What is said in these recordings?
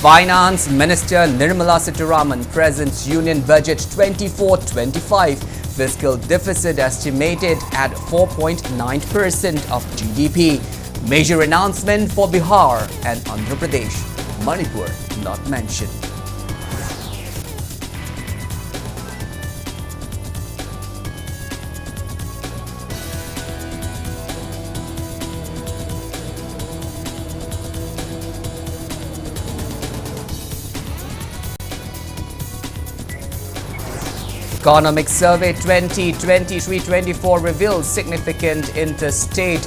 Finance Minister Nirmala Sitharaman presents Union Budget 24-25. Fiscal deficit estimated at 4.9% of GDP. Major announcement for Bihar and Andhra Pradesh. Manipur not mentioned. Economic Survey 2023-24 reveals significant interstate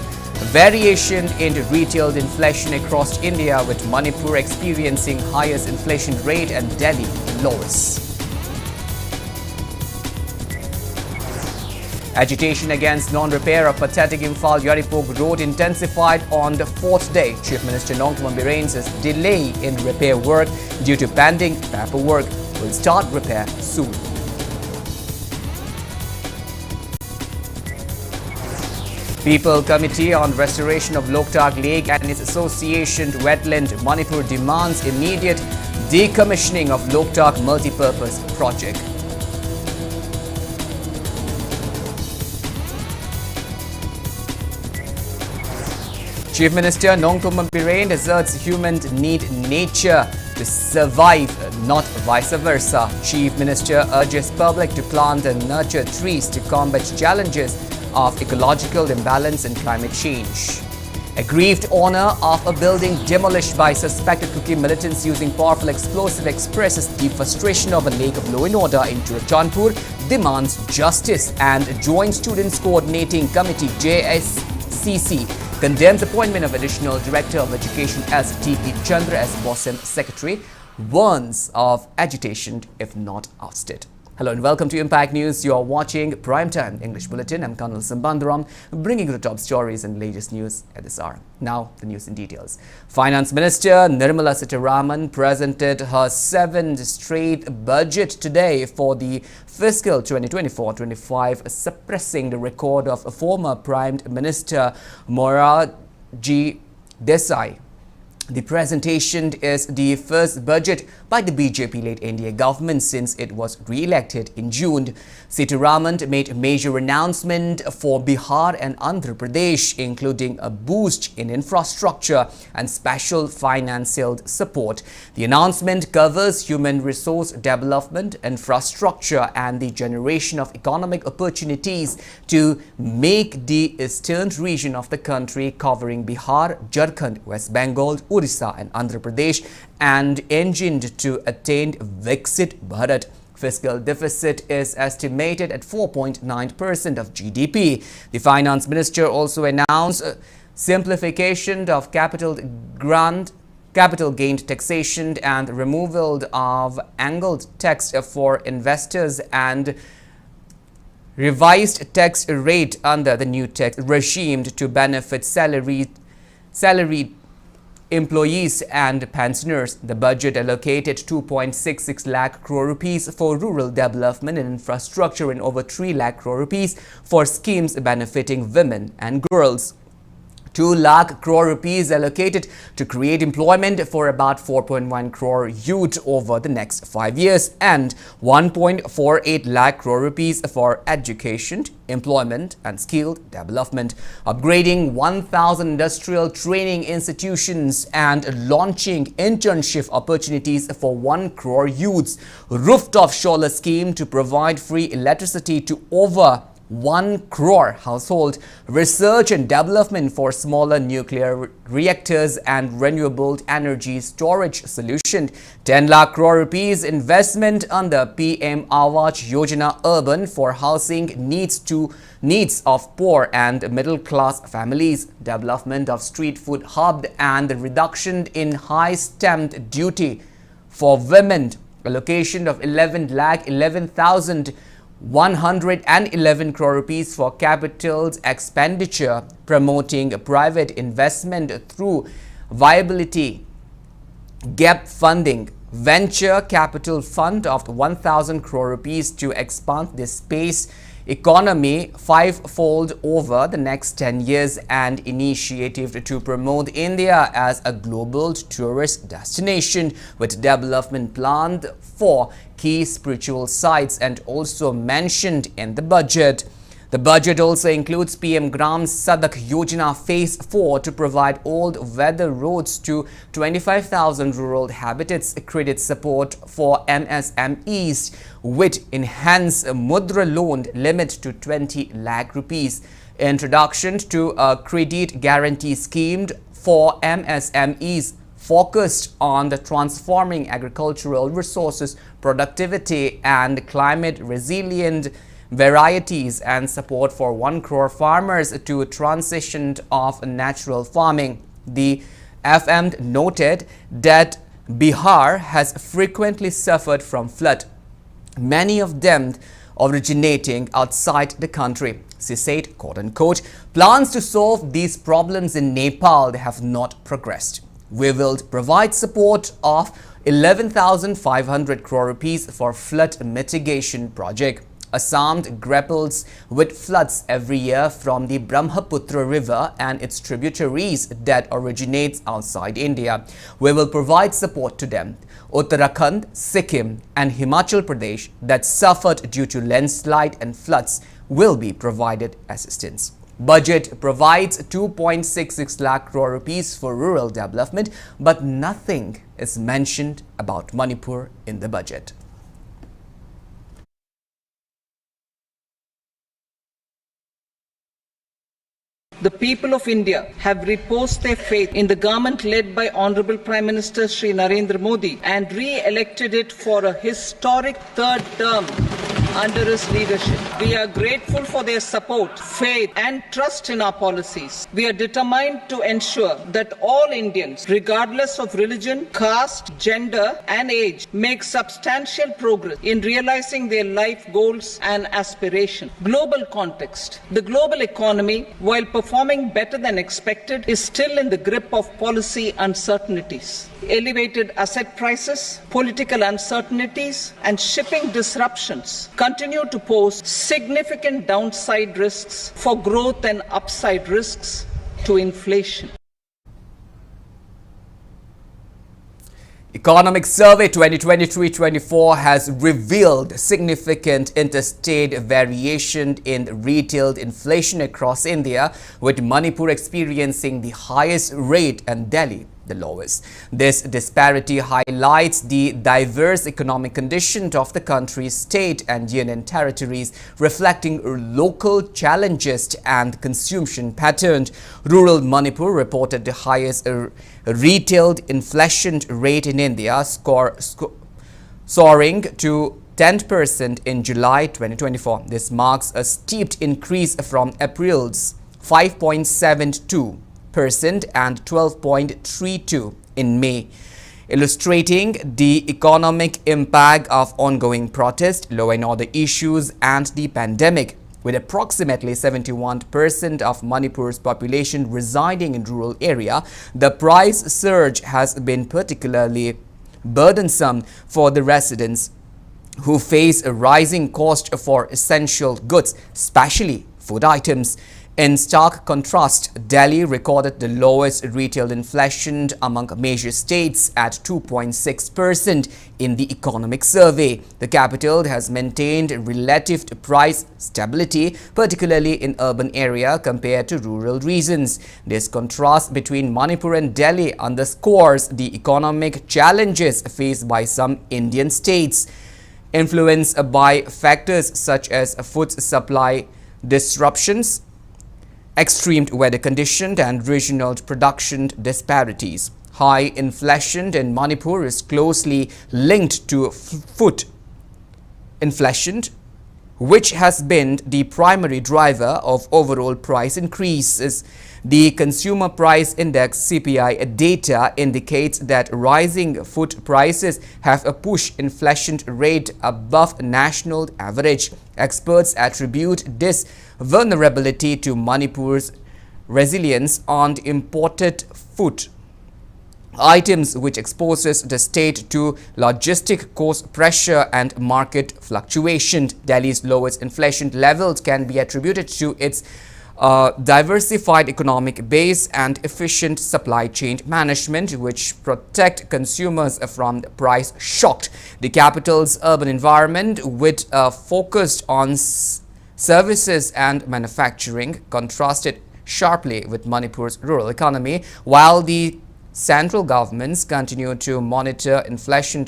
variation in retail inflation across India, with Manipur experiencing highest inflation rate and Delhi lowest. Agitation against non-repair of pathetic Imphal-Yaripur road intensified on the fourth day. Chief Minister Nongthombam Birren says delay in repair work due to pending paperwork will start repair soon. People Committee on Restoration of Loktak Lake and its association wetland Manipur demands immediate decommissioning of Loktak multipurpose project. Chief Minister Nongthombam Birren asserts humans need nature to survive, not vice versa. Chief Minister urges public to plant and nurture trees to combat challenges of ecological imbalance and climate change. Aggrieved owner of a building demolished by suspected cookie militants using powerful explosive expresses deep frustration over lack of law and order in Chanpur, demands justice, and Joint Students Coordinating Committee JSCC condemns appointment of Additional Director of Education as T.P. Chandra as BOSEM Secretary, warns of agitation if not ousted. Hello and welcome to Impact News. You are watching Primetime English Bulletin. I'm KANEL SHAMBANDURAM, bringing you the top stories and latest news at this hour. Now, the news in details. Finance Minister Nirmala Sitharaman presented her seventh straight budget today for the fiscal 2024-25, suppressing the record of former Prime Minister Morarji Desai. The presentation is the first budget by the BJP-led NDA government since it was re-elected in June. Sitharaman made a major announcement for Bihar and Andhra Pradesh, including a boost in infrastructure and special financial support. The announcement covers human resource development, infrastructure, and the generation of economic opportunities to make the eastern region of the country, covering Bihar, Jharkhand, West Bengal, Odisha and Andhra Pradesh, and engined to attain Viksit Bharat. Fiscal deficit is estimated at 4.9% of GDP. The Finance Minister also announced simplification of capital gain taxation and removal of angled tax for investors and revised tax rate under the new tax regime to benefit salaried employees and pensioners. The budget allocated 2.66 lakh crore rupees for rural development and infrastructure and over 3 lakh crore rupees for schemes benefiting women and girls. 2 lakh crore rupees allocated to create employment for about 4.1 crore youth over the next 5 years, and 1.48 lakh crore rupees for education, employment and skill development, upgrading 1,000 industrial training institutions and launching internship opportunities for 1 crore youths, rooftop solar scheme to provide free electricity to over 1 crore household, research and development for smaller nuclear reactors and renewable energy storage solution, 10 lakh crore rupees investment under PM Awas Yojana Urban for housing needs of poor and middle class families, development of street food hub and reduction in high stamp duty for women, allocation of 11,11,111 crore rupees for capital expenditure, promoting private investment through viability gap funding, venture capital fund of 1,000 crore rupees to expand this space economy fivefold over the next 10 years and initiative to promote India as a global tourist destination with development planned for key spiritual sites and also mentioned in the budget. The budget also includes PM Gram Sadak Yojana Phase 4 to provide all-weather roads to 25,000 rural habitats, credit support for MSMEs with enhanced Mudra loan limit to 20 lakh rupees, introduction to a credit guarantee scheme for MSMEs focused on the transforming agricultural resources, productivity and climate resilient varieties, and support for 1 crore farmers to transition of natural farming. The FM noted that Bihar has frequently suffered from flood, many of them originating outside the country. She said, quote-unquote, plans to solve these problems in Nepal have not progressed. We will provide support of 11,500 crore rupees for flood mitigation project. Assam grapples with floods every year from the Brahmaputra river and its tributaries that originates outside India. We will provide support to them. Uttarakhand, Sikkim and Himachal Pradesh that suffered due to landslide and floods will be provided assistance. Budget provides 2.66 lakh crore rupees for rural development, but nothing is mentioned about Manipur in the budget. The people of India have reposed their faith in the government led by Honorable Prime Minister Shri Narendra Modi and re-elected it for a historic third term under his leadership. We are grateful for their support, faith and trust in our policies. We are determined to ensure that all Indians, regardless of religion, caste, gender and age, make substantial progress in realizing their life goals and aspirations. Global context. The global economy, while performing better than expected, is still in the grip of policy uncertainties. Elevated asset prices, political uncertainties and shipping disruptions continue to pose significant downside risks for growth and upside risks to inflation. Economic Survey 2023-24 has revealed significant interstate variation in retail inflation across India, with Manipur experiencing the highest rate and Delhi the lowest. This disparity highlights the diverse economic conditions of the country's state and union territories, reflecting local challenges and consumption patterns. Rural Manipur reported the highest retail inflation rate in India, soaring to 10% in July 2024. This marks a steep increase from April's 5.72% and 12.32% in May, illustrating the economic impact of ongoing protests, law and order issues and the pandemic. With approximately 71% of Manipur's population residing in rural area, the price surge has been particularly burdensome for the residents, who face a rising cost for essential goods, especially food items. In stark contrast, Delhi recorded the lowest retail inflation among major states at 2.6% in the economic survey. The capital has maintained relative price stability, particularly in urban area compared to rural regions. This contrast between Manipur and Delhi underscores the economic challenges faced by some Indian states, influenced by factors such as food supply disruptions, extreme weather conditions and regional production disparities. High inflation in Manipur is closely linked to food inflation, which has been the primary driver of overall price increases. The Consumer Price Index (CPI) data indicates that rising food prices have pushed inflation rate above national average. Experts attribute this vulnerability to Manipur's resilience on imported food items, which exposes the state to logistic cost pressure and market fluctuation. Delhi's lowest inflation levels can be attributed to its diversified economic base and efficient supply chain management, which protect consumers from price shock. The capital's urban environment, with focused on services and manufacturing, contrasted sharply with Manipur's rural economy, while the central governments continue to monitor inflation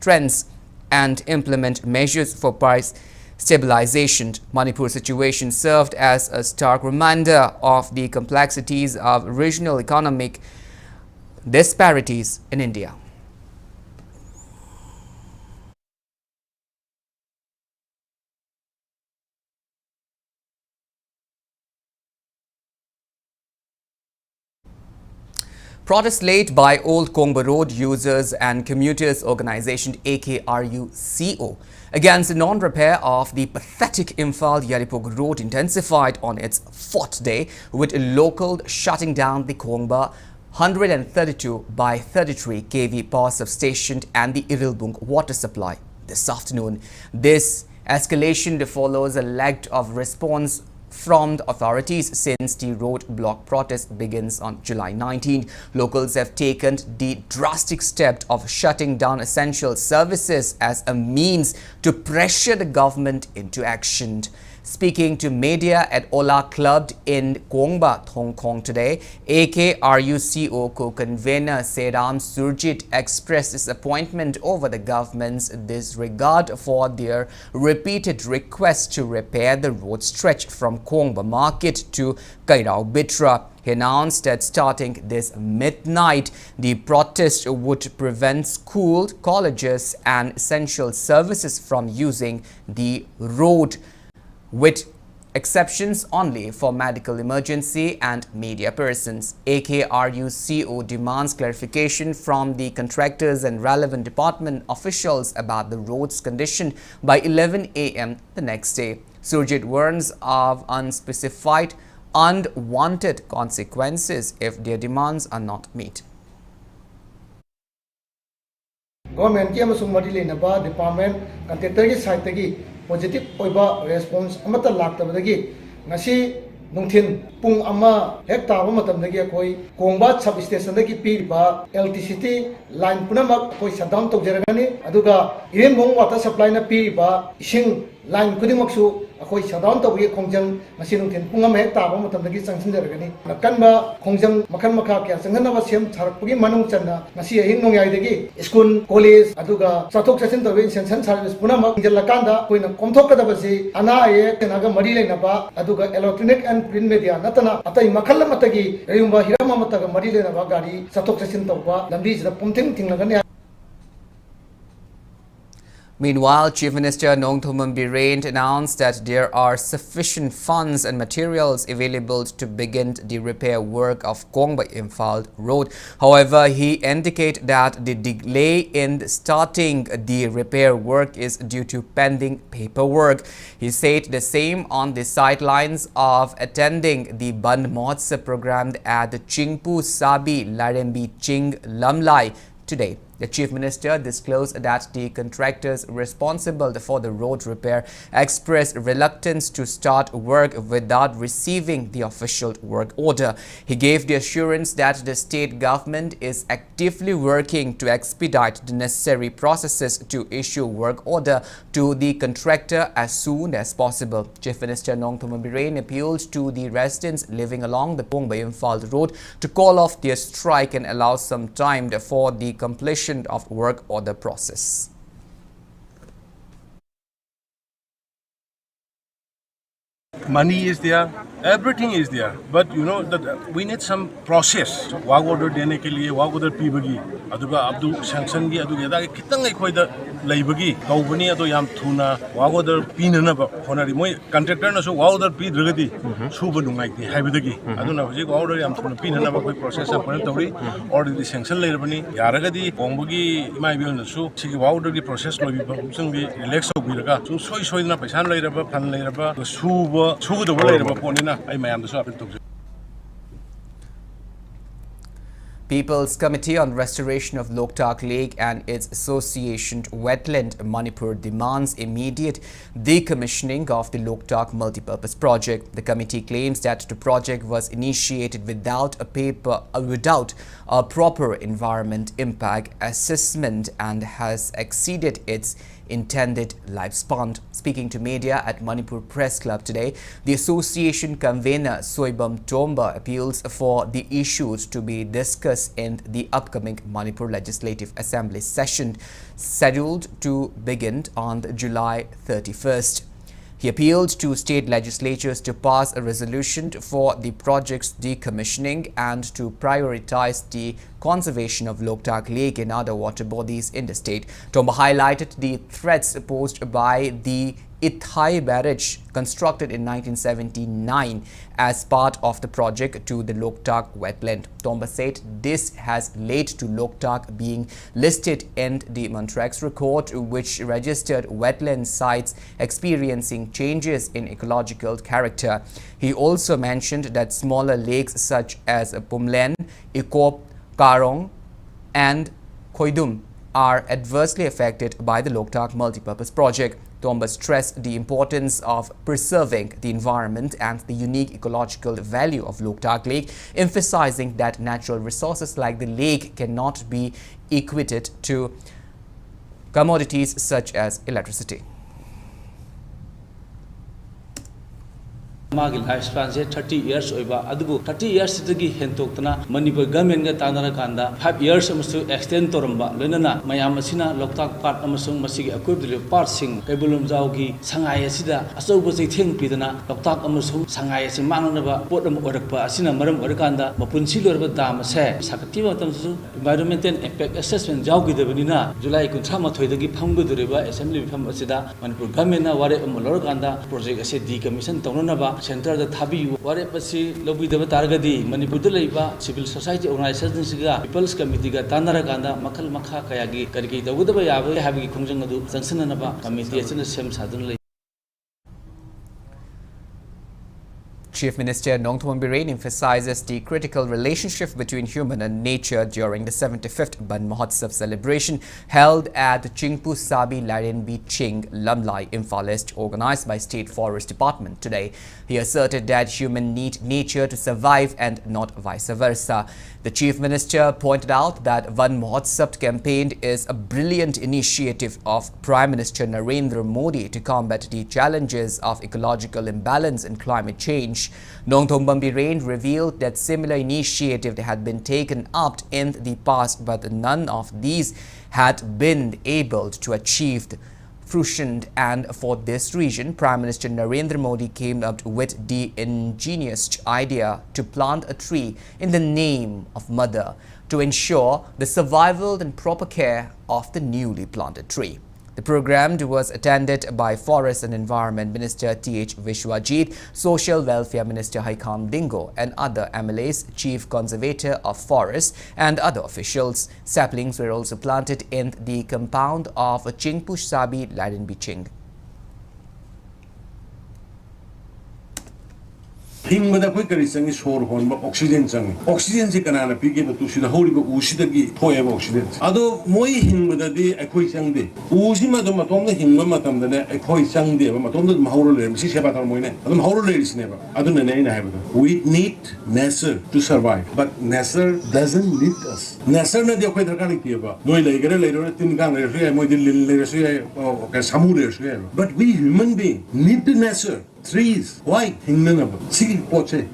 trends and implement measures for price stabilization. Manipur's situation served as a stark reminder of the complexities of regional economic disparities in India. Protests led by Old Kongba Road users and commuters organization AKRU-CO against the non-repair of the pathetic Imphal-Yaripog road intensified on its fourth day, with local shutting down the Kongba 132 by 33 kV power substation and the Irilbung water supply this afternoon. This escalation follows a leg of response from the authorities since the roadblock protest begins on July 19. Locals have taken the drastic step of shutting down essential services as a means to pressure the government into action. Speaking to media at Ola Club in Kongba, Hong Kong today, AKRU-CO co-convener Seram Surjit expressed disappointment over the government's disregard for their repeated requests to repair the road stretch from Kongba Market to Kairao Bitra. He announced that starting this midnight, the protest would prevent schools, colleges and essential services from using the road, with exceptions only for medical emergency and media persons. AKRU-CO demands clarification from the contractors and relevant department officials about the road's condition by 11 a.m. the next day. Surjit warns of unspecified, unwanted consequences if their demands are not met. Government ki amasung mari lenaba department contractor ki side tagi positive oiba response amata laktabadagi ngasi nungthin pung ama hek taba matamdagi akoi Kongba sub station dagi piriba electricity line punamak koi shutdown tawjaragani aduga Irilbung water supply na piriba ising line kudingmaksu akoi shutdown tawgi khongjang ngasi nungthin pung ama hek taba matamdagi changsinjaragani nakanba khongjang makhan makha kya changhanaba sem tharakpagi manung channa ngasi ahing nongyai dagi school college aduga chathok chachin tawgi essential service punamak jalakanda koina komthokadabasi ana aye tenaga mari lenaba aduga electronic and print media natana atai makhal matagi reyumba hirama mataga mari lenaba gari chathok chachin tawba lambi jida pumthing thinglagani. Meanwhile, Chief Minister Nongthombam Birend announced that there are sufficient funds and materials available to begin the repair work of Kongba-Imphal Road. However, he indicated that the delay in starting the repair work is due to pending paperwork. He said the same on the sidelines of attending the Band Mahotsav program at Chingpu Sabi Larembi Ching Lamlai today. The Chief Minister disclosed that the contractors responsible for the road repair expressed reluctance to start work without receiving the official work order. He gave the assurance that the state government is actively working to expedite the necessary processes to issue work order to the contractor as soon as possible. Chief Minister Nongthombam Birend appealed to the residents living along the Kongba-Imphal road to call off their strike and allow some time for the completion of work order process. Money is there, everything is there, but you know that we need some process. Work order dene ke liye work order pibagi, aduga abdu sanction gi aduga da kitang ai khoi da leibagi kaubani ado yam thuna work order pinana ba honari moi contractor na so work order pi dragadi suba lungai ti haibadagi aduna hoji work order yam thuna pinana ba khoi process am pan tori order di sanction leirabani yaragadi Kongbagi mai bil na su sigi work order di process lobi ba sung bi relax obi raga su soi na paisa leiraba phan leiraba suba People's Committee on Restoration of Loktak Lake and its associated wetland Manipur demands immediate decommissioning of the Loktak multipurpose project. The committee claims that the project was initiated without a proper environment impact assessment and has exceeded its intended lifespan. Speaking to media at Manipur Press Club today, the association convener Soibam Tomba appeals for the issues to be discussed in the upcoming Manipur Legislative Assembly session scheduled to begin on July 31st. He appealed to state legislatures to pass a resolution for the project's decommissioning and to prioritize the conservation of Loktak Lake and other water bodies in the state. Tomba highlighted the threats posed by the Ithai barrage constructed in 1979 as part of the project to the Loktak wetland. Tomba said this has led to Loktak being listed in the Montrex record, which registered wetland sites experiencing changes in ecological character. He also mentioned that smaller lakes such as Pumlen, Ikop, Karong and Koidum are adversely affected by the Loktak multipurpose project. Tomba stressed the importance of preserving the environment and the unique ecological value of Loktak Lake, emphasizing that natural resources like the lake cannot be equated to commodities such as electricity. Magi lifespan se 30 years oiba adubu 30 years sidagi hentoktana Manipur government ga tanara kanda 5 years amusu extend toramba loinana mayam asina Loktak part amusung masigi akubdil part sing kaibulum jaugi sangai asida asobu sei theng pidana Loktak amusung sangai asi mangnaba podam orakpa asina maram orakanda mapunsi lorba dam se sakati matamsu environmental impact assessment jaugi debanina July 13 dagi phangudureba assembly pham asida Manipur government na ware amolorkanda project ase decommission tononaba Center the Thabi, Warepasi, Lobby the Targadi, Manipur Leva, Civil Society Organizations, People's Committee, Tanaraganda, Makal Maka Kayagi, Kariki, the Wudaba, having Kunjangadu, Sansanaba, Committee, and the same suddenly. Chief Minister Nongthorn Birren emphasizes the critical relationship between human and nature during the 75th Ban Mahotsav celebration held at Chingpu Sabi Laren B Ching Lamlai Imphal East, organized by State Forest Department today. He asserted that humans need nature to survive and not vice versa. The Chief Minister pointed out that Van Mahotsav campaign is a brilliant initiative of Prime Minister Narendra Modi to combat the challenges of ecological imbalance and climate change. Nongthorn Birren revealed that similar initiatives had been taken up in the past, but none of these had been able to achieve fruition, and for this reason, Prime Minister Narendra Modi came up with the ingenious idea to plant a tree in the name of Mother to ensure the survival and proper care of the newly planted tree. The program was attended by Forest and Environment Minister T.H. Vishwajit, Social Welfare Minister Haikam Dingo and other MLAs, Chief Conservator of Forests and other officials. Saplings were also planted in the compound of Chingpu Sabi Laren Biching. Hingmada koi kari changi sor honba oxygen changi oxygen se kanana pige ba tusida horiba usidagi thoyeba oxygen ado moi hingmada di akoi changde usi ma do matomda hingma matamda ne akoi changde ba matomda mahoro le si seba tar moine ado mahoro le sineba ado ne ne haiba we need nature to survive, but nature doesn't need us. Nature na di akoi darkar kiba noi legere le tin gang le ri moi di le ri ka samu le ri but we human being need the nature. Trees, why? Hingnanaba. Sigi poche,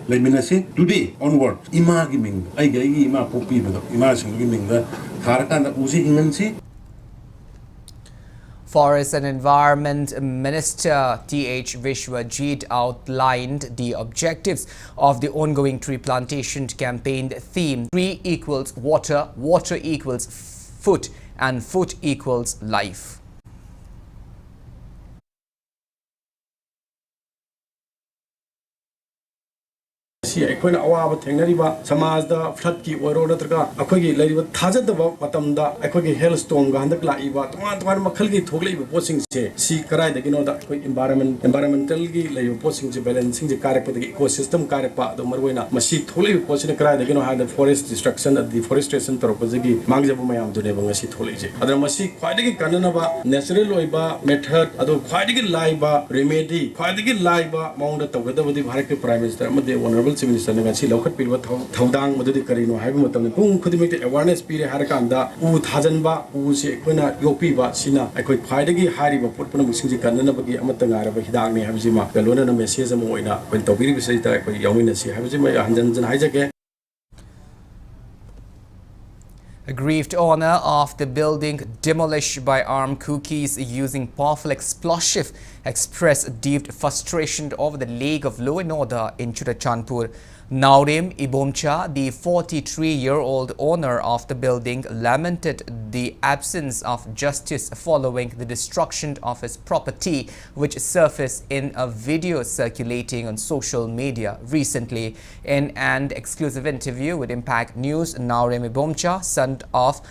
Leminase, today onward. Ima giming, I gay ima popi, ima singing the Karakanda Uzi Hingansi. Forest and Environment Minister T.H. Vishwajit outlined the objectives of the ongoing tree plantation campaign theme: tree equals water, water equals food, and food equals life. ngasi akhoi na awa thengnari ba samaj da flat ki oro natraga akhoi gi lariba thajadaba matamda akhoi gi hailstorm ga handak lai ba toman makhal gi thoglei ba posing se si karai da gino da akhoi environmental gi laiba posing je balancing je karak pa ecosystem karak pa do marwena masi thoglei posing karai da gino ha the forest destruction the deforestation torpazagi mangjabu mayam do ne ba ngasi tholei je adra masi khwaidagi kanana ba natural oiba method ado khwaidagi lai ba remedy khwaidagi lai ba maungda tawgadabadi bharat ke prime minister amade honorable chief minister ne ngasi lokhat pilwa thaudang madudi karino haiba matam ne pung khudimik awareness pire har kanda u thajan ba u se koina yopi ba sina akhoi khwaidagi hari ba potpana musing ji kanana bagi amata ngara ba hidang ne habji ma galona na message am oina pen tawbiri bisai ta akhoi yawina si habji ma hanjan haijake. A grieved owner of the building demolished by armed cookies using powerful explosive expressed deep frustration over the lack of law and order in Churachandpur. Naurem Ibomcha, the 43-year-old owner of the building, lamented the absence of justice following the destruction of his property, which surfaced in a video circulating on social media recently. In an exclusive interview with Impact News, Naurem Ibomcha, son of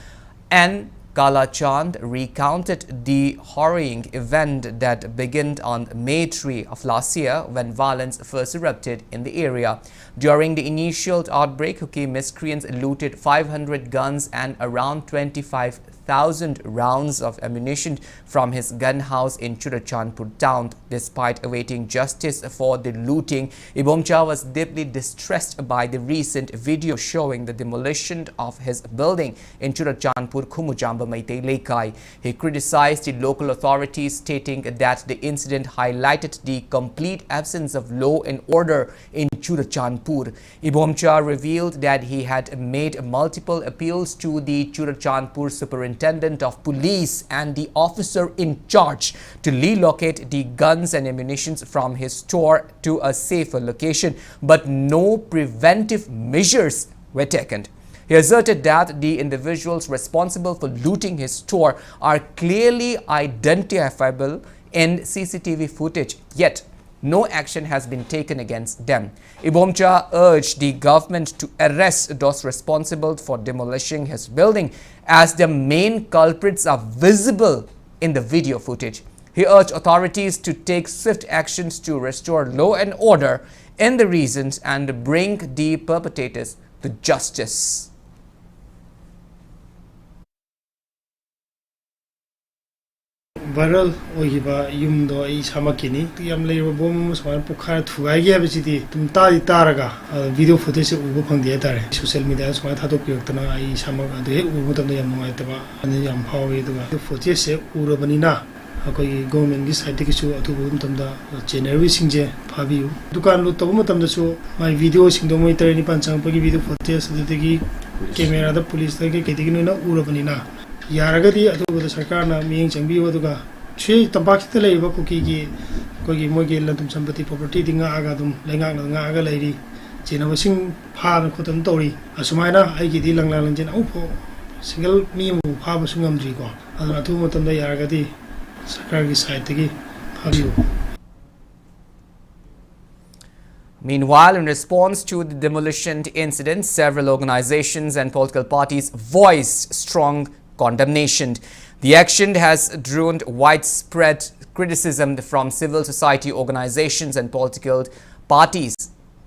N. Kalachand, recounted the harrowing event that began on May 3 of last year when violence first erupted in the area. During the initial outbreak, Houthi miscreants looted 500 guns and around 25,000 rounds of ammunition from his gun house in Churachandpur town. Despite awaiting justice for the looting, Ibomcha was deeply distressed by the recent video showing the demolition of his building in Churachandpur, Khumujamba Maitei Lekai. He criticized the local authorities, stating that the incident highlighted the complete absence of law and order in Churachandpur. Ibomcha revealed that he had made multiple appeals to the Churachandpur Superintendent of Police and the officer in charge to relocate the guns and ammunition from his store to a safer location, but no preventive measures were taken. He asserted that the individuals responsible for looting his store are clearly identifiable in CCTV footage, yet no action has been taken against them. Ibomcha urged the government to arrest those responsible for demolishing his building, as the main culprits are visible in the video footage. He urged authorities to take swift actions to restore law and order in the regions and bring the perpetrators to justice. Viral oiba yumdo I samakini yam leba bom sma pukhar thugai ge abisidi tum ta taraga video footage ubo phangdi tare social media sma thadok yoktana I samaga de ubo tamna yam ngai taba ani yam phawi duga footage se urabani na akoi government gi side ki chu atu bum tamda generally singje phabi dukan lu tabum tamda chu my video singdo moi tare ni panchang pagi video footage de camera da police da ke kedi na urabani na yaragadi adu sarkar na miyeng changbi waduga chhe tampak te leiba kuki gi kogi mogi landum sampati property dinga aga dum lenga nga aga leiri chena wasing pha na khotam tori asumaina ai gi di langla langjen au pho single mi mu pha ba sungam dri ko adu atu matam da yaragadi sarkar gi side gi phabiu. Meanwhile, in response to the demolition incident, several organizations and political parties voiced strong condemnation. The action has drawn widespread criticism from civil society organizations and political parties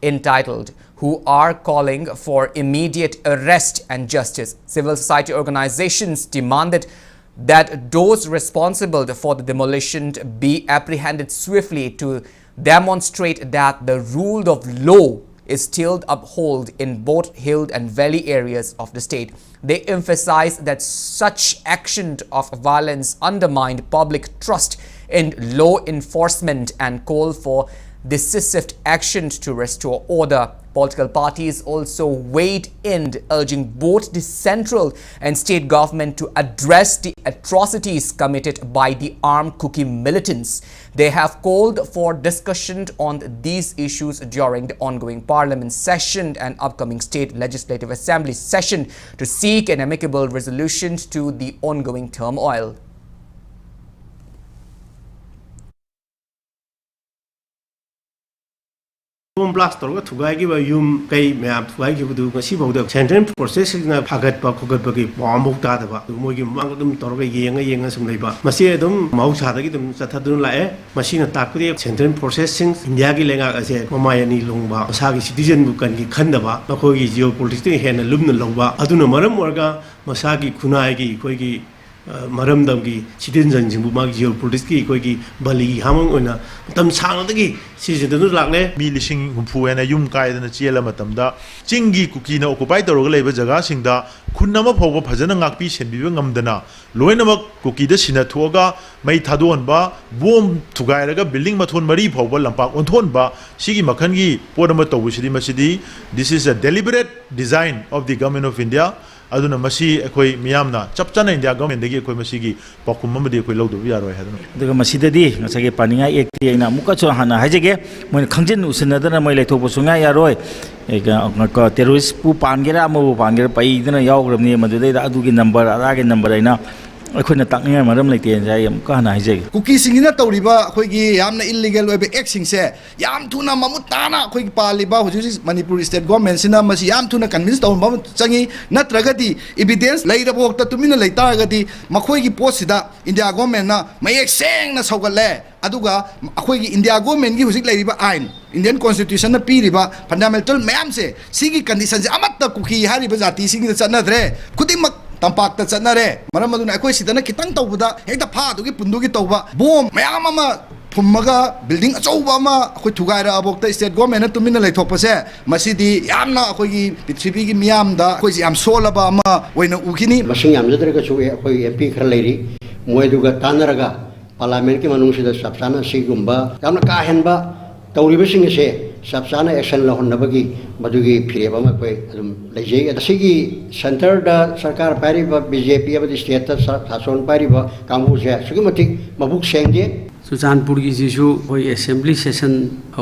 entitled who are calling for immediate arrest and justice. Civil society organizations demanded that those responsible for the demolition be apprehended swiftly to demonstrate that the rule of law is still upheld in both hill and valley areas of the state. They emphasize that such action of violence undermined public trust in law enforcement and call for decisive action to restore order. Political parties also weighed in, urging both the central and state government to address the atrocities committed by the armed Kuki militants. They have called for discussion on these issues during the ongoing parliament session and upcoming state legislative assembly session to seek an amicable resolution to the ongoing turmoil. Bomb blast or Tugagi, Yum, Kay, Map, Wagi, Sibo, Central processing of Hagat Bakugabagi, Bomb Tadaba, Mugim Mangum, Torga, Yang, some labor. Masiadum, Mouse Hadagim, Satadun Lae, machine attack, Central processing, Yagi Lenga as a Mamayani Longba, Sagi citizen who can Kandava, Makogi geopolitics and alumna Longba, Aduna Maram Morga, Masagi, Kunagi, Kogi. Maramdamgi citizen Zimbabwe geopolitics koigi Bali hamong ona tam sangadagi sijidanu lakne mi lising humpu ena yum kaidana chela matamda chingi kuki na occupy toroga leba jaga singda khunama phawba phajana ngakpi senbiba ngamdana loinamak kuki da sina thoga mai thadon ba bom thugairaga building mathon mari phawba lampak onthon ba sigi makhangi podama tawusidi masidi. This is a deliberate design of the government of India. aduna masi ekoi miyamna chapchana India government degi ekoi masigi pakum amadi ekoi lawdu yaroi haduna daga masidadi ngasage paninga ekti aina muka cho hana hajege moi khangjin usinadana moi leithok posunga yaroi ega terrorist pu pangera amu pangera pai dana yawgramni madudai adugi number arage number aina अखोना ताकनिया मरम लेते जाय हम कहना हाइजे cookie सिंगिना तौरिबा अखोगी यामना illegal ओबे एक्सिंग से याम थुना ममुत ताना अखोगी पालिबा हुजु मणिपुर स्टेट गवर्नमेंट सिना मसी याम थुना कन्विंस तौबा चंगी नत्रगदी एविडेंस लेरबोक त तुमिना लेतागदी मखोगी पोसिदा इंडिया गवर्नमेंट ना मयेक सेंगना सौगले अदुगा अखोगी इंडिया गवर्नमेंट की हुजिक लेरिबा आइन इंडियन कॉन्स्टिट्यूशन ना पीरिबा फंडामेंटल मैम से सिगी कंडीशन से अमत कुकी हारिबा जाति सिंगी चनद्रे खुदिमक तंपाक चनरे मरम मदुना अखोई सिदना खितंग तौबदा हेक्ता फादुगी पुंदुगी तौबा बोम मयाम अमा फुम्मगा बिल्डिंग अचौबा अमा अखोई थुगाइरा अबोक्ता स्टेट गवर्नमेंट तुमिना लेथोकपसे मसिदी यामना अखोई पृथ्वीगी मियामदा अखोई याम सोलबा अमा ओइना उखिनी मसिंग यामजदरगा छु अखोई एमपी खर लेरी मोयदुगा तानरगा पार्लियामेंट के मनुसिदा सबसाना सिगुम्बा यामना काहेनबा तौरिबसिंग से सबसाना एक्शन लहनबगी मदुगी फिरेबा मखोई अदुम लेजै असिगी सेंटर दा सरकार पारिबा बीजेपी अबदि स्टेट शासन पारिबा कांगुसे सुगिमति मबुक सेंगे सुचानपुर की जिसु होई असेंबली सेशन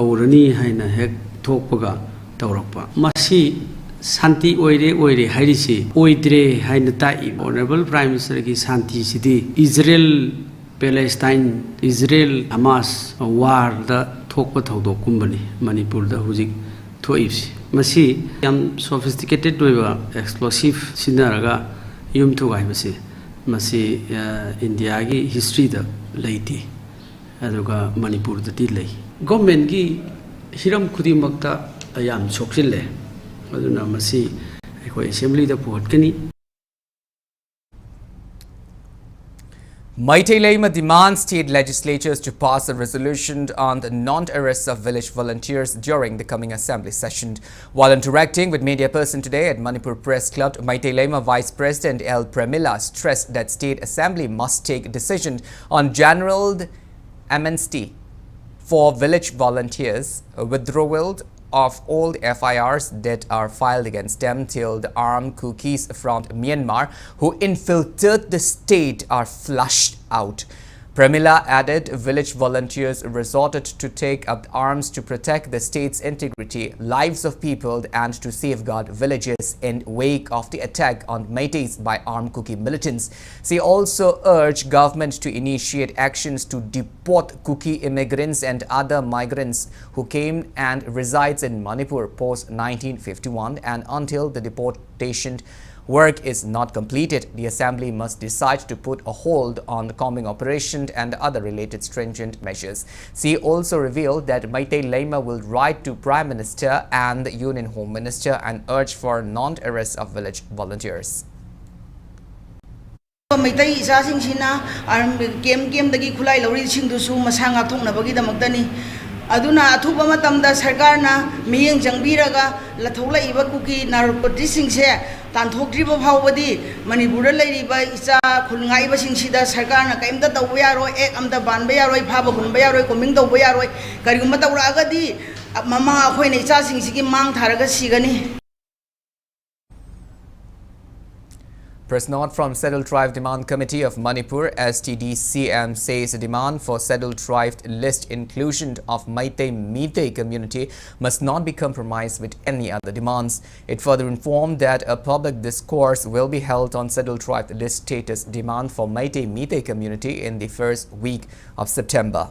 औरनी हाइना हेक थोकपगा तौरकपा मसी शांति ओइरे हाइरिसी ओइद्रे हाइना ताइ ऑनरेबल प्राइम मिनिस्टर की शांति सिदी इजराइल पैलेस्टाइन इजराइल हमास वार दा थोकपा थौदोकुंबनी मणिपुर दा हुजिक थोइबसी मसी याम सोफिस्टिकेटेड ओइबा एक्सप्लोसिव सिनारगा युम थुगाइबसी मसी इंडिया की हिस्ट्री दा लेती अदुगा मणिपुर दी ले गवर्नमेंट की हिरम खुदिमक्ता याम सोक्सिले अदुना मसी अखोई असेंबली दा पुहटकनी Meitei Lema demands state legislatures to pass a resolution on the non-arrest of village volunteers during the coming assembly session. While interacting with media person today at Manipur Press Club, Meitei Lema Vice President L. Premila stressed that state assembly must take decision on general amnesty for village volunteers, withdrawal of all FIRs that are filed against them till the armed cookies from Myanmar who infiltrate the state are flushed out. Premila added village volunteers resorted to take up arms to protect the state's integrity, lives of people and to safeguard villages in wake of the attack on Meiteis by armed Kuki militants. She also urged government to initiate actions to deport Kuki immigrants and other migrants who came and resides in Manipur post 1951 and until the deportation work is not completed, the assembly must decide to put a hold on the combing operation and other related stringent measures. She also revealed that Meitei Lema will write to Prime Minister and the Union Home Minister and urge for non-arrest of village volunteers. Meitei isasing sina kem dagi khulai lori sing dusu masanga thongnabagi damakdani aduna athuba matamda sarkarna miyeng jangbiraga lathola'iba kuki narcotics se तांथोक्ट्रीब फावबदी Manipur लेरिबा इचा खुलंगाइबा सिंगसिदा सरकारना काइमदा तौबा यारोय एक अमदा बानबा यारोय फाबा गुनबा यारोय combing तौबा यारोय करिगुमा तौरागदी mama अखोयना इचा सिंगसिगी मांग थारगा सिगनी. Press note from Scheduled Tribe Demand Committee of Manipur, STDCM says the demand for Scheduled Tribe list inclusion of Meitei community must not be compromised with any other demands. It further informed that a public discourse will be held on Scheduled Tribe list status demand for Meitei community in the first week of September.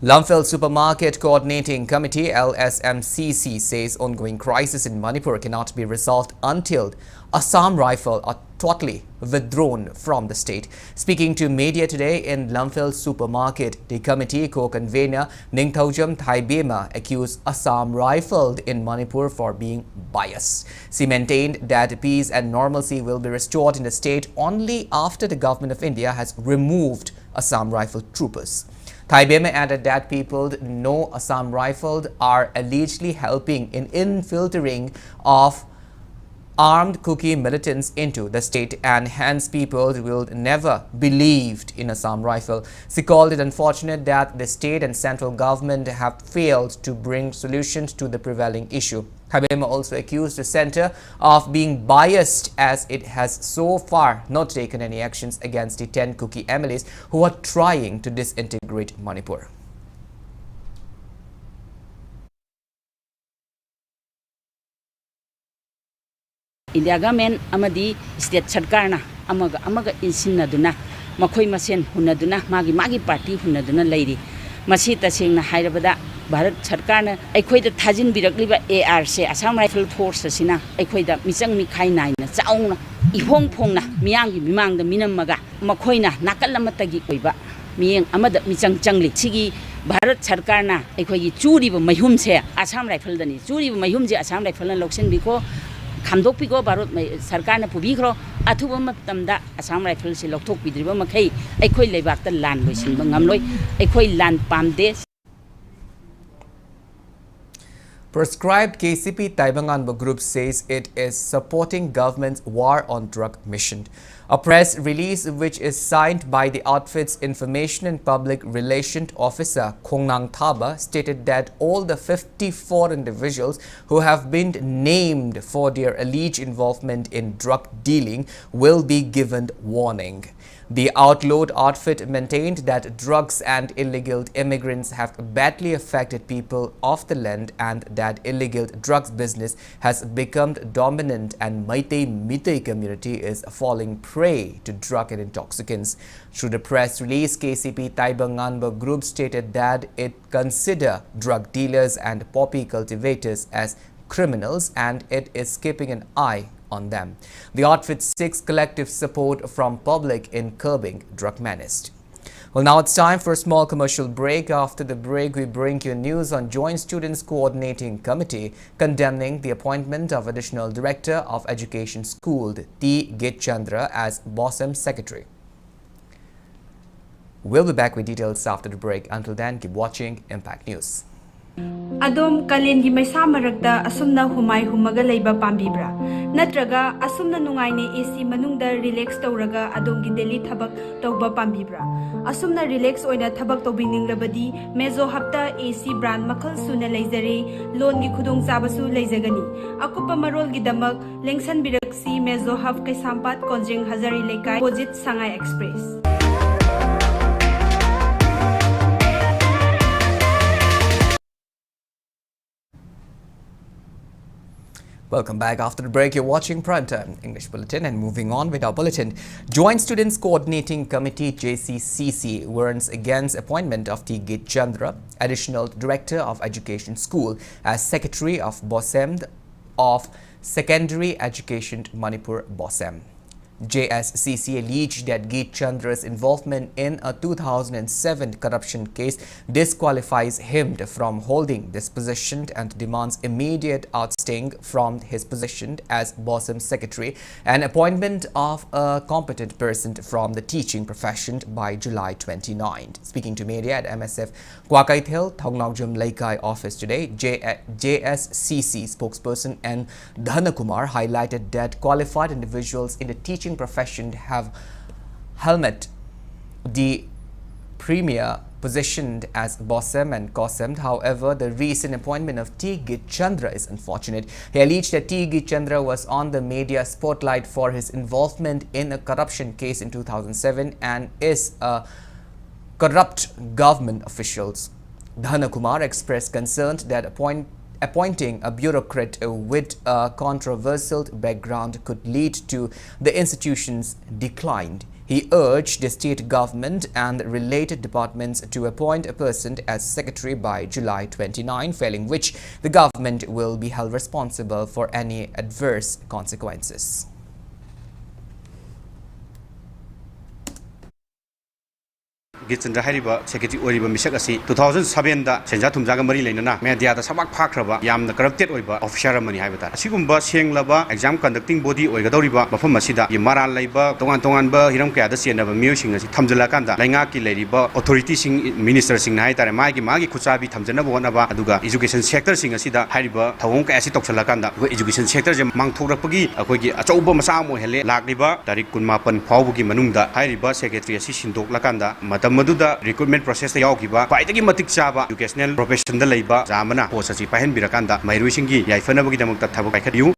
Lumphel Supermarket Coordinating Committee LSMCC says ongoing crisis in Manipur cannot be resolved until Assam Rifle are totally withdrawn from the state. Speaking to media today in Lumphel Supermarket, the committee co-convener Ningthaujam Thaibema accused Assam Rifle in Manipur for being biased. She maintained that peace and normalcy will be restored in the state only after the government of India has removed Assam Rifle troopers. Thaibema added that people know Assam Rifles are allegedly helping in infiltrating of armed Kuki militants into the state, and hence people will never believed in Assam Rifle. She called it unfortunate that the state and central government have failed to bring solutions to the prevailing issue. Thaibema also accused the centre of being biased as it has so far not taken any actions against the 10 Kuki MLAs who are trying to disintegrate Manipur. India government amadi state sarkarna amaga insinnaduna makhoi masen hunaduna magi party hunaduna leiri masi tasengna hairabada Bharat sarkarna aikhoida thajin birakliba ARC Assam Rifle Force asina aikhoida michang mikhai naina chauna ihong phongna miyangi mimangda minamaga makhoina nakal amatagi oiba miyeng amada michang changli sigi Bharat sarkarna aikhoigi churiba mayhumse Assam Rifle dani churiba mayhumje Assam Rifle na loksen biko Khamdokpiko Bharat Sarkarna Pubikro Athuba Matamda Assam Rifle se Loktok Pidriba Makai Aikoi Lebakta Land Loisinba Ngamloi Aikoi Land Pamde. Prescribed KCP Taibanganba group says it is supporting government's war on drug mission. A press release which is signed by the outfit's Information and Public Relations Officer Khongnang Thaba stated that all the 54 individuals who have been named for their alleged involvement in drug dealing will be given warning. The outlawed outfit maintained that drugs and illegal immigrants have badly affected people of the land and that illegal drugs business has become dominant and Meitei community is falling prey to drug and intoxicants. Through the press release, KCP Taibanganba group stated that it consider drug dealers and poppy cultivators as criminals and it is keeping an eye on them. The outfit seeks collective support from public in curbing drug menace. Well, now it's time for a small commercial break. After the break, we bring you news on Joint Students Coordinating Committee condemning the appointment of Additional Director of Education School T. Gitchandra as BOSM Secretary. We'll be back with details after the break. Until then, keep watching Impact News. Adom kalengi maisa maragda asumna humai humaga leiba pambibra natraga asumna nungaine AC manungda relax tawraga adongi daily thabak tawba pambibra asumna relax oina thabak tawbinningrabadi mezo hapta AC brand makhal suna leizare loan gi khudong chabasu leizagani akupa marol gi damak lengsan biraksi mezo haf kai sampat konjeng hazari lekai opposite Sangai Express. Welcome back. After the break, you're watching Primetime English Bulletin, and moving on with our bulletin. Joint Students Coordinating Committee JCCC warns against appointment of T. Gitchandra, Additional Director of Education School, as Secretary of BOSM of Secondary Education Manipur BOSM. JSCC alleged that Gitchandra's involvement in a 2007 corruption case disqualifies him from holding this position and demands immediate ousting from his position as BOSM Secretary and appointment of a competent person from the teaching profession by July 29. Speaking to media at MSF Kwakaithil Thongnaugjum Laikai office today, JSCC spokesperson N. Dhanakumar highlighted that qualified individuals in the teaching profession have helmet the premier positioned as BOSM and COSM. However, the recent appointment of T. Gitchandra is unfortunate. He alleged that T. Gitchandra was on the media spotlight for his involvement in a corruption case in 2007 and is a corrupt government officials. Dhanakumar expressed concern that appointing a bureaucrat with a controversial background could lead to the institution's decline. He urged the state government and related departments to appoint a person as secretary by July 29, failing which the government will be held responsible for any adverse consequences. Gitchandra Hariba, Secretary Oriba Misakasi, 2007 da Senja Tumjaga Mari Lena, Media the Sabak Pakraba, Yam the corrupted Oiba, official money Habita. Sigumba, Siang Laba, exam conducting body Oigadoriba, Bafumasida, Yamara Labor, Tongantonganba, Hiramka, the Sian of a musing as Tamzalakanda, Langaki Ladiba, authority sing minister sing Naita, Magi Magi Kusabi, Tamjana Wanaba, Aduga, education sector sing Asida, Hariba, Tawonka Asitoxalakanda, education sector, Mangturapagi, Akogi, Achoba Masamo Hele, Lagliba, Tarikunmapan, Paugi Manunda, Hariba, Secretary Assistant Dokakanda, Maduda recruitment process yaukiba paitagi matik chaba educational profession da leiba jamana posasi pahen birakanda mairuisingi yaifanabagi damukta thabuk paikadiu.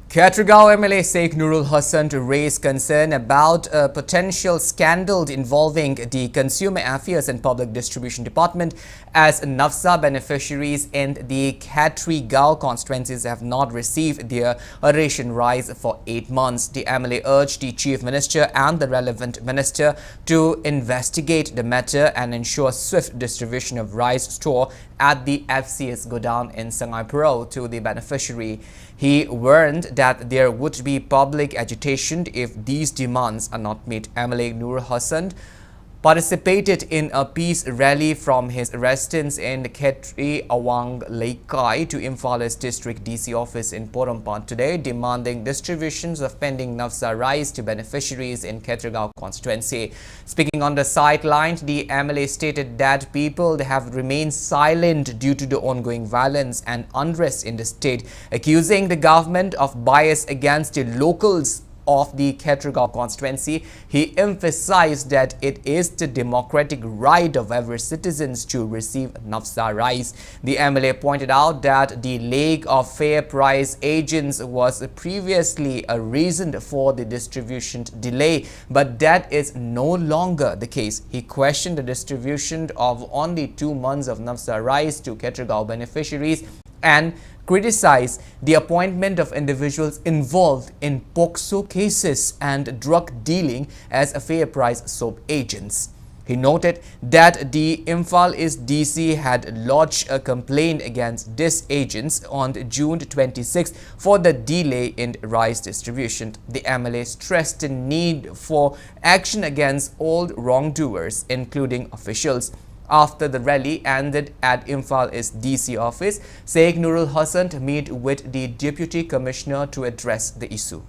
Katrigao MLA Sheikh Nurul Hassan to raise concern about a potential scandal involving the Consumer Affairs and Public Distribution Department as NAFSA beneficiaries in the Katrigao constituencies have not received their ration rice for 8 months. The MLA urged the Chief Minister and the relevant minister to investigate the matter and ensure swift distribution of rice store at the FCS godown in Sangaipuro to the beneficiary. He warned that there would be public agitation if these demands are not met. MLA Nur Hassan participated in a peace rally from his residence in Ketri Awang Laikai to Imphal District DC office in Porompan today, demanding distributions of pending NAFSA rice to beneficiaries in Katrigao constituency. Speaking on the sideline, the MLA stated that people have remained silent due to the ongoing violence and unrest in the state, accusing the government of bias against the locals of the Katrigao constituency. He emphasized that it is the democratic right of every citizen to receive NAFSA rice. The MLA pointed out that the lack of fair price agents was previously a reason for the distribution delay, but that is no longer the case. He questioned the distribution of only 2 months of NAFSA rice to Katrigao beneficiaries and criticized the appointment of individuals involved in POCSO cases and drug dealing as a fair price soap agents. He noted that the Imphal East DC had lodged a complaint against these agents on June 26 for the delay in rice distribution. The MLA stressed the need for action against all wrongdoers, including officials. After the rally ended at Imphal East DC office, Sheikh Nurul Hassan met with the Deputy Commissioner to address the issue.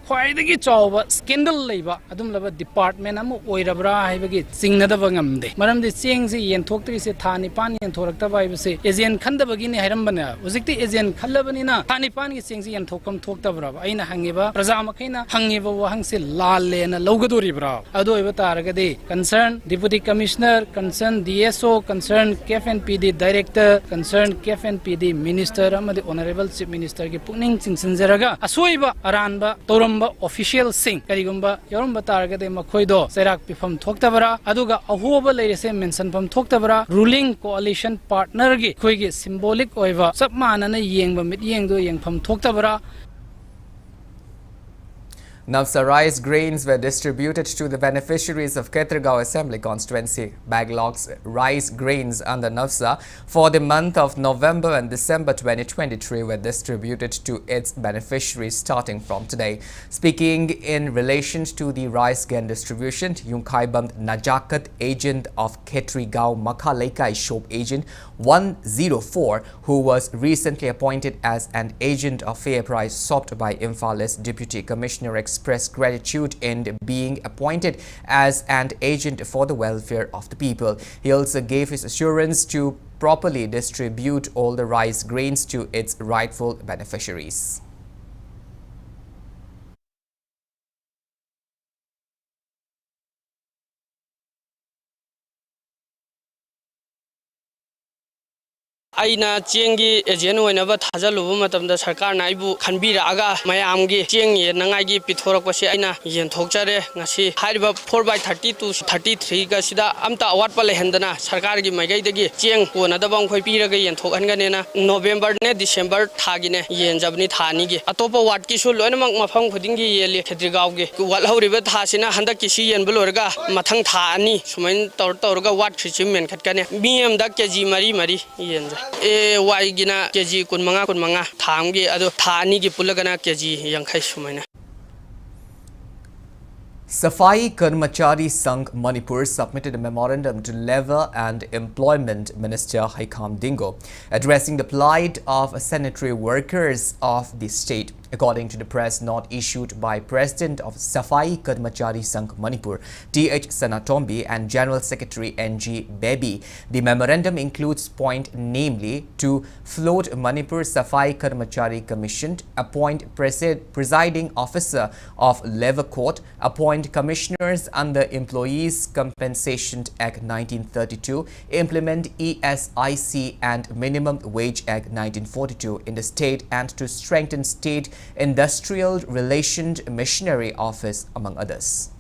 ख्वाइदगी चौबा scandal लेबा अदुम लबा department अमु ओइरबरा हाइबगी चिंगनदबा ngamde maramdi cheng si yenthokti se thani pan yenthorktaba haibase agent khandabagi ne hairambana hojikti agent khallabani na thani pan gi cheng si yenthokam thoktabra aina hangiba praja makhaina hangiba wahang se lal lena logadori bra adu iba taragadi concerned deputy commissioner concerned DSO concerned KFNPD director concerned KFNPD minister amadi honorable chief minister gi pukning chingsinjaraga asoiba aranba toram official sing karigumba yorumba targade makhoido serak pifam thoktabara aduga ahoba leirese mention pam thoktabara ruling coalition partner gi khoigi symbolic oiba sapmana na yengba mit yengdo yengpham thoktabara. NAFSA rice grains were distributed to the beneficiaries of Katrigao Assembly constituency. Backlogs rice grains under NAFSA for the month of November and December 2023 were distributed to its beneficiaries starting from today. Speaking in relation to the rice grain distribution, Yungkaibam Najakat, agent of Katrigao Makhalaikai Shop Agent 104, who was recently appointed as an agent of fair price sopped by Imphal Deputy Commissioner, expressed gratitude in being appointed as an agent for the welfare of the people. He also gave his assurance to properly distribute all the rice grains to its rightful beneficiaries. aina chengi ejen oinaba thajalubu matamda sarkar na ibu khanbira aga mayamgi chengi nangai gi pithorak pase aina yen thokchare ngasi hariba 4/30 to 33 ga sida amta award pa lehendana sarkar gi maigai dagi cheng kona da bang khoi piraga yen thokhanga na November ne December thagine yen jabni thani gi atopa ward ki su loinamak mafam khuding gi yeli khetrigaw gi wal horiba thasina handak ki si yen bulorga mathang tha ani sumain torga ward achievement khatkane bm da kg mari yen e wai gina kg kunmanga thamgi ado thani gi pulagana kg yankhai sumaina. Safai Karmachari Sangh Manipur submitted a memorandum to Labour and Employment Minister Haikam Dingo, addressing the plight of sanitary workers of the state. According to the press note issued by President of Safai Karmachari Sangh Manipur, T.H. Sanatombi, and General Secretary N.G. Baby, the memorandum includes point namely to float Manipur Safai Karmachari Commission, appoint presiding officer of Labour Court, appoint commissioners under Employees Compensation Act 1932, implement ESIC and Minimum Wage Act 1942 in the state, and to strengthen state Industrial Relations Missionary Office, among others.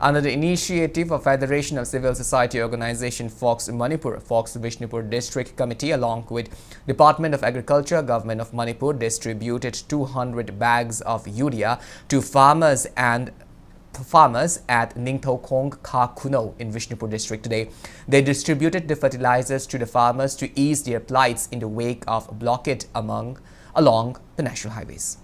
Under the initiative of Federation of Civil Society Organization Fox Manipur, Fox Vishnupur District Committee along with Department of Agriculture, Government of Manipur distributed 200 bags of urea to farmers at Ningthokong Kha Kuno in Vishnupur district today. They distributed the fertilizers to the farmers to ease their plights in the wake of blockade along the national highways.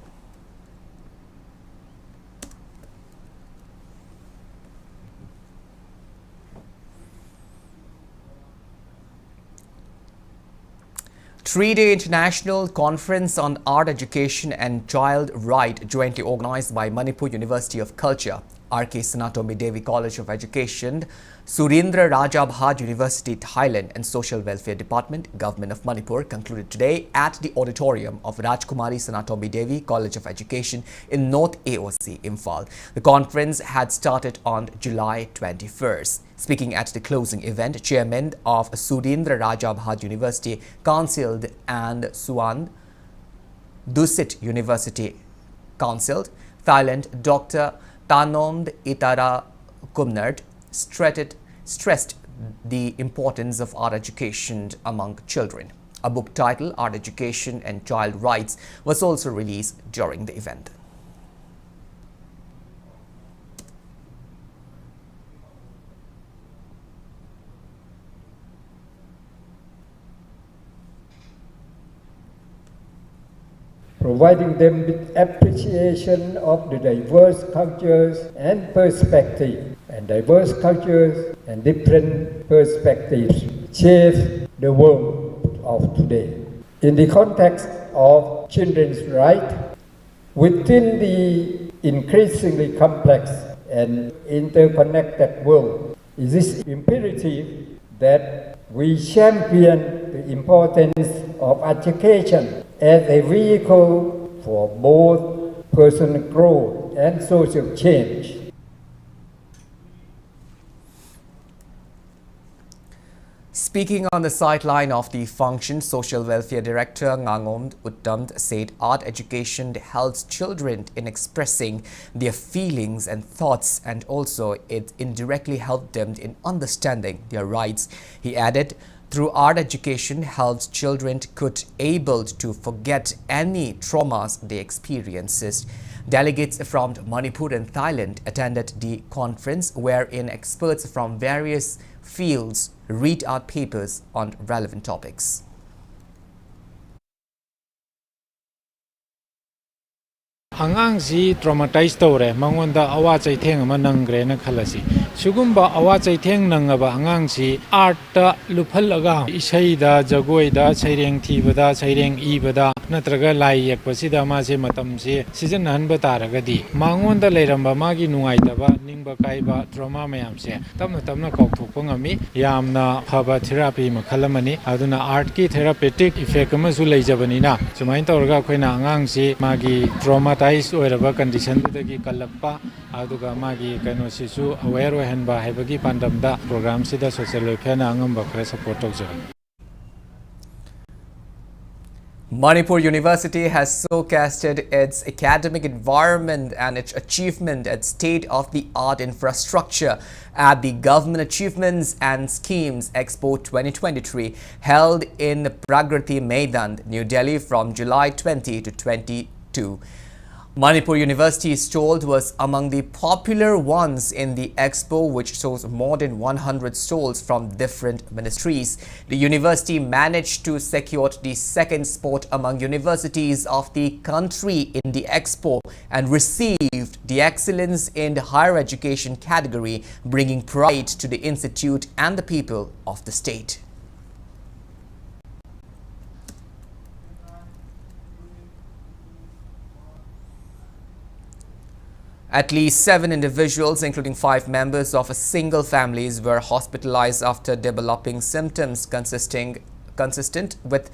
Three-day International Conference on Art Education and Child Right, jointly organized by Manipur University of Culture, R.K. Sanatombi Devi College of Education, Surendra Rajabhat University, Thailand, and Social Welfare Department, Government of Manipur, concluded today at the auditorium of Rajkumari Sanatombi Devi College of Education in North AOC, Imphal. The conference had started on July 21st. Speaking at the closing event, Chairman of Surendra Rajabhat University Council and Suan Dusit University Council, Thailand, Dr. Tanomd Itara Kumnert stressed the importance of art education among children. A book titled Art Education and Child Rights was also released during the event. Providing them with appreciation of the diverse cultures and perspectives, and diverse cultures and different perspectives shape the world of today. In the context of children's rights, within the increasingly complex and interconnected world, it is imperative that we champion the importance of education as a vehicle for both personal growth and social change. Speaking on the sideline of the function, Social Welfare Director Ngangom Uttamd said art education helps children in expressing their feelings and thoughts, and also it indirectly helped them in understanding their rights. He added, through art education helps children could able to forget any traumas they experiences. Delegates from Manipur and Thailand attended the conference, wherein experts from various fields read out papers on relevant topics. เ Angang traumatized tore, Mangonda awa chaitheng manangre na khalasi. Sugumba awa chaitheng nangaba angang si art lupalaga isaida jagoida saireng thibada saireng ibada natraga lai yakpasida mase matamse season hanba taragadi mangonda leiramba magi nungaitaba ningba kaiba trauma mayamse tamna tamna kaukthokpa ngami yamna phaba therapy makhalamani aduna art ki therapeutic effect amasu leijabanina sumain tawraga khoina angang si magi traumatized oiraba condition dagi kalakpa aduga magi kaino sisu aware oihanba haibagi pandamda program sida social welfare na angamba khara support tawjaba. Manipur University has showcased its academic environment and its achievement at state-of-the-art infrastructure at the Government Achievements and Schemes Expo 2023 held in Pragrati Maidan, New Delhi from July 20 to 22. Manipur University's stall was among the popular ones in the expo, which shows more than 100 stalls from different ministries. The university managed to secure the second spot among universities of the country in the expo and received the Excellence in Higher Education category, bringing pride to the institute and the people of the state. At least 7 individuals, including 5 members of a single family, were hospitalized after developing symptoms consistent with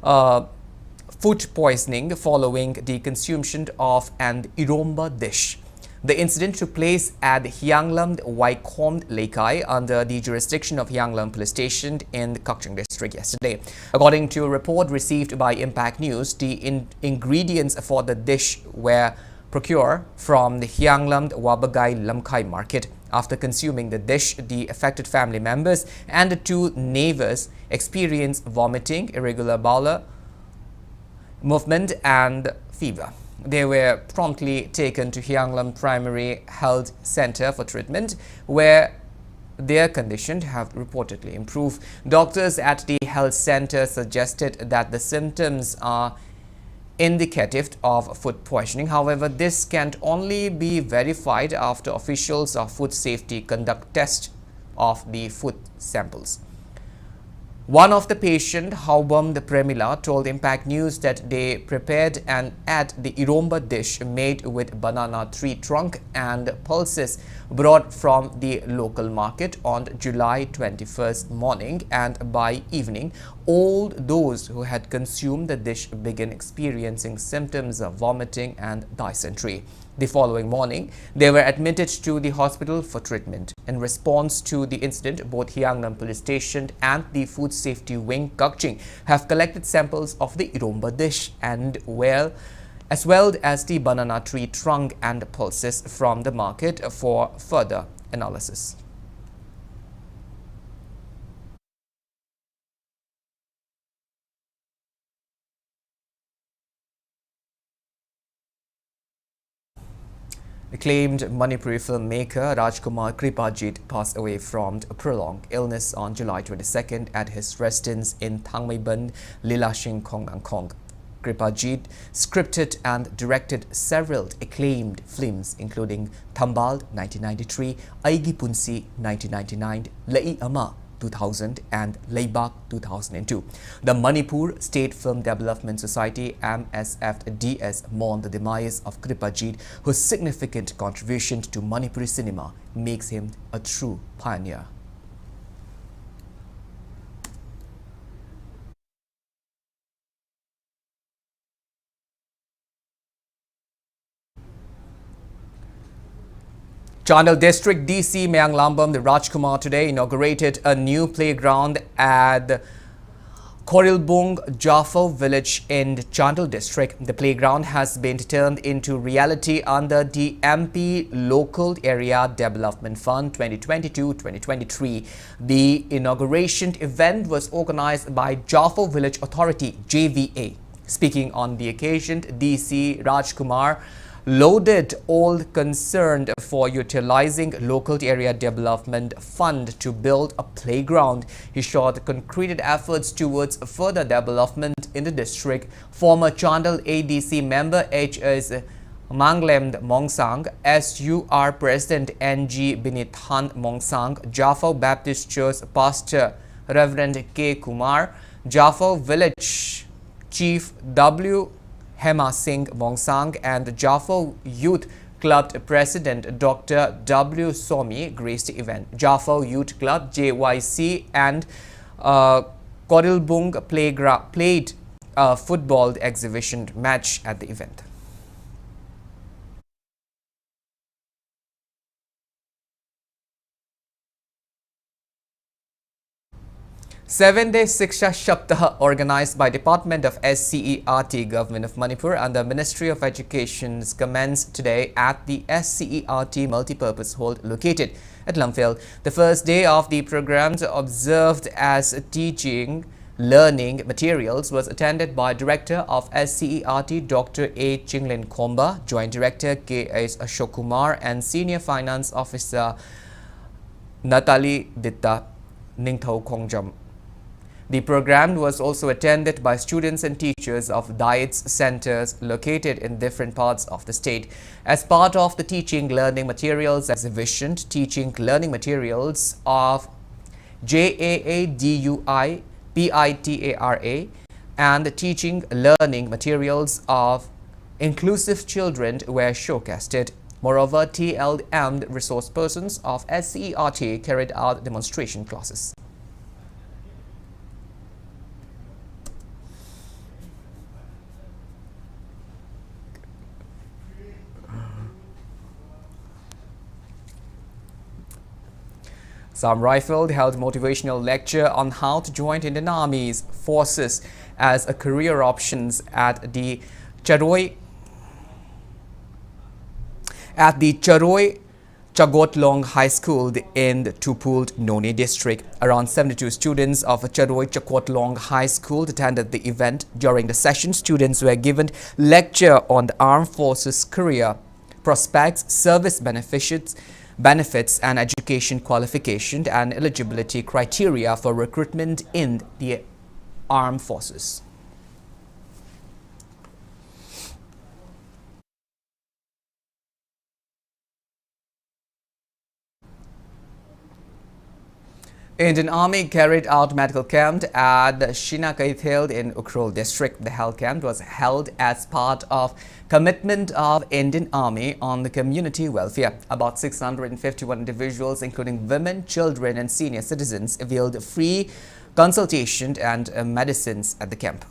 food poisoning following the consumption of an Iromba dish. The incident took place at Hyanglam Waikom Lekai under the jurisdiction of Hyanglam Police Station in the Kakching district yesterday. According to a report received by Impact News, the ingredients for the dish were procured from the Hyanglam Wabagai Lamkai market. After consuming the dish, the affected family members and the 2 neighbors experienced vomiting, irregular bowel movement and fever. They were promptly taken to Hyanglam Primary Health Center for treatment, where their condition have reportedly improved. Doctors at the health center suggested that the symptoms are indicative of food poisoning. However, this can only be verified after officials of food safety conduct tests of the food samples. One of the patient, Haubam the Premila, told Impact News that they prepared and ate the Iromba dish made with banana tree trunk and pulses brought from the local market on July 21st morning, and by evening, all those who had consumed the dish began experiencing symptoms of vomiting and dysentery. The following morning, they were admitted to the hospital for treatment. In response to the incident, both Hyanglam Police Station and the Food Safety Wing Kakching have collected samples of the Iromba dish as well as the banana tree trunk and pulses from the market for further analysis. Acclaimed Manipuri filmmaker Rajkumar Kripajit passed away from a prolonged illness on July 22nd at his residence in Thangmaiban, Lilashing, Kong. Kripajit scripted and directed several acclaimed films including Thambal 1993, Aigi Punsi 1999, Lai Ama 2000 and Leibak 2002. The Manipur State Film Development Society MSFDS mourned the demise of Kripajit, whose significant contribution to Manipuri cinema makes him a true pioneer. Chandal District DC Mayanglambam, the Rajkumar today inaugurated a new playground at Korilbung Jaffa village in Chandal District. The playground has been turned into reality under the MP Local Area Development Fund 2022-2023. The inauguration event was organized by Jaffa Village Authority JVA. Speaking on the occasion, DC Rajkumar lauded all concerned for utilizing local area development fund to build a playground. He showed concreted efforts towards further development in the district. Former Chandal ADC member H.S. Manglem Mongsang, SUR President NG Binithan Mongsang, Jaffa Baptist Church Pastor Reverend K. Kumar, Jaffa Village Chief W. Hema Singh Mongsang and Jaffa Youth Club President Dr. W. Somi graced the event. Jaffa Youth Club, JYC and Kodilbung played a football exhibition match at the event. 7-day Siksha Saptah organized by Department of SCERT, Government of Manipur and the Ministry of Education commenced today at the SCERT multipurpose hall located at Lumphil. The first day of the programs observed as teaching learning materials was attended by Director of SCERT Dr. A. Chinglin Khomba, Joint Director K.S. Ashokumar and Senior Finance Officer Natali Ditta Ningthau Kongjam. The program was also attended by students and teachers of diets centers located in different parts of the state. As part of the Teaching Learning Materials exhibition, teaching learning materials of JAADUI, PITARA and the teaching learning materials of inclusive children were showcased. Moreover, TLM resource persons of SCERT carried out demonstration classes. Sam Rifled held motivational lecture on how to join Indian Army's forces as a career options at the Charoi Chagotlong High School in Tupult, Noni district. Around 72 students of Charoi Chagotlong High School attended the event. During the session, students were given lecture on the armed forces career prospects, service benefits and education qualification and eligibility criteria for recruitment in the armed forces. Indian Army carried out medical camp at Shinakaithel in Ukhrul district. The health camp was held as part of commitment of Indian Army on the community welfare. About 651 individuals, including women, children and senior citizens, availed free consultation and medicines at the camp.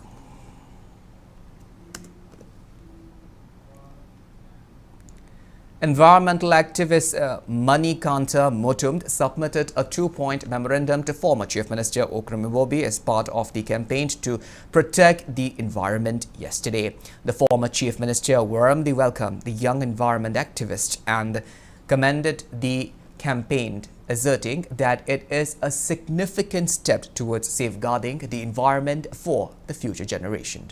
Environmental activist Manikanta Motumd submitted a 2-point memorandum to former Chief Minister Okram Iwobi as part of the campaign to protect the environment yesterday. The former Chief Minister warmly welcomed the young environment activist and commended the campaign, asserting that it is a significant step towards safeguarding the environment for the future generation.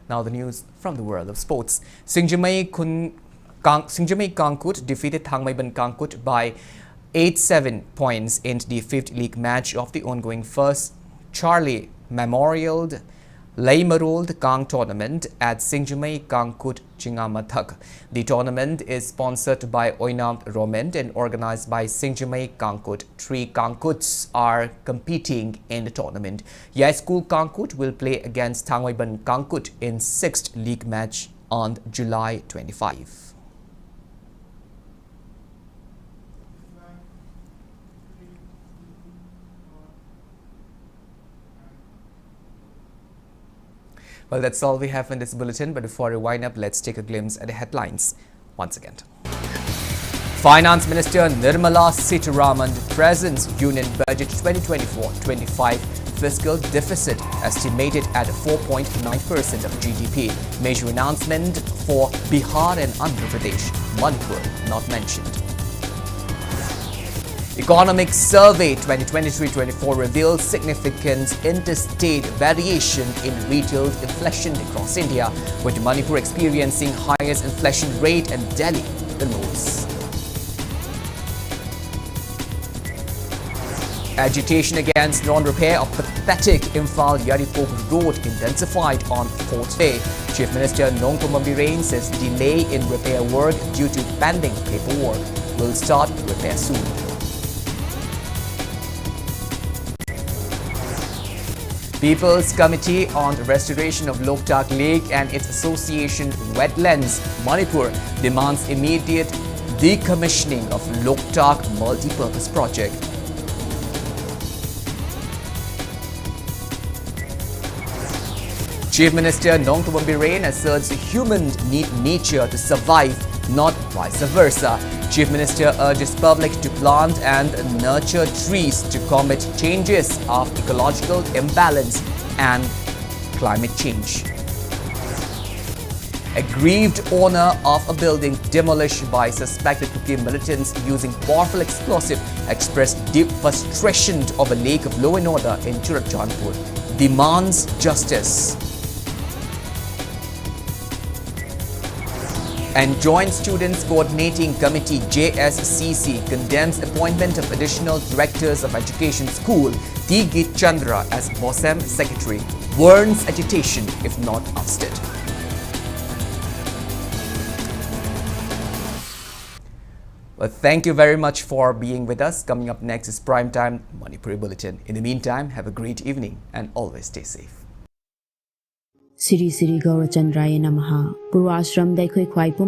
Now the news from the world of sports. Singjamay Kangkut defeated Thangmaiban Kangkut by 8-7 points in the 5th league match of the ongoing first Charlie Memorial Laimarold Kang tournament at Singjamay Kangkut Chingamathak. The tournament is sponsored by Oinam Roment and organized by Singjamay Kangkut. 3 Kangkuts are competing in the tournament. Yai School Kangkut will play against Thangmaiban Kangkut in 6th league match on July 25. Well, that's all we have in this bulletin, but before we wind up, let's take a glimpse at the headlines once again. Finance Minister Nirmala Sitharaman presents Union Budget 2024-25 fiscal deficit estimated at 4.9% of GDP. Major announcement for Bihar and Andhra Pradesh. Manipur not mentioned. Economic Survey 2023-24 reveals significant interstate variation in retail inflation across India, with Manipur experiencing highest inflation rate and Delhi the lowest. Agitation against non-repair of pathetic Imphal Yaripok Road intensified on 4th day. Chief Minister Nongthom Birane says delay in repair work due to pending paperwork will start repair soon. People's Committee on the Restoration of Loktak Lake and its association wetlands, Manipur, demands immediate decommissioning of Loktak multi-purpose project. Chief Minister Nongthom Birane asserts humans need nature to survive, not vice versa. Chief Minister urges public to plant and nurture trees to combat changes of ecological imbalance and climate change. Aggrieved owner of a building demolished by suspected Kuki militants using powerful explosive expressed deep frustration over lack of law and order in Churachandpur. Demands justice. And Joint Students Coordinating Committee JSCC condemns appointment of additional directors of education school T. Git Chandra as BOSEM secretary, warns agitation if not ousted. Well, thank you very much for being with us. Coming up next is Primetime Manipur Bulletin. In the meantime, have a great evening and always stay safe. Siri Siri Gaurachandraya Namaha Purvashram Daikoi Kwai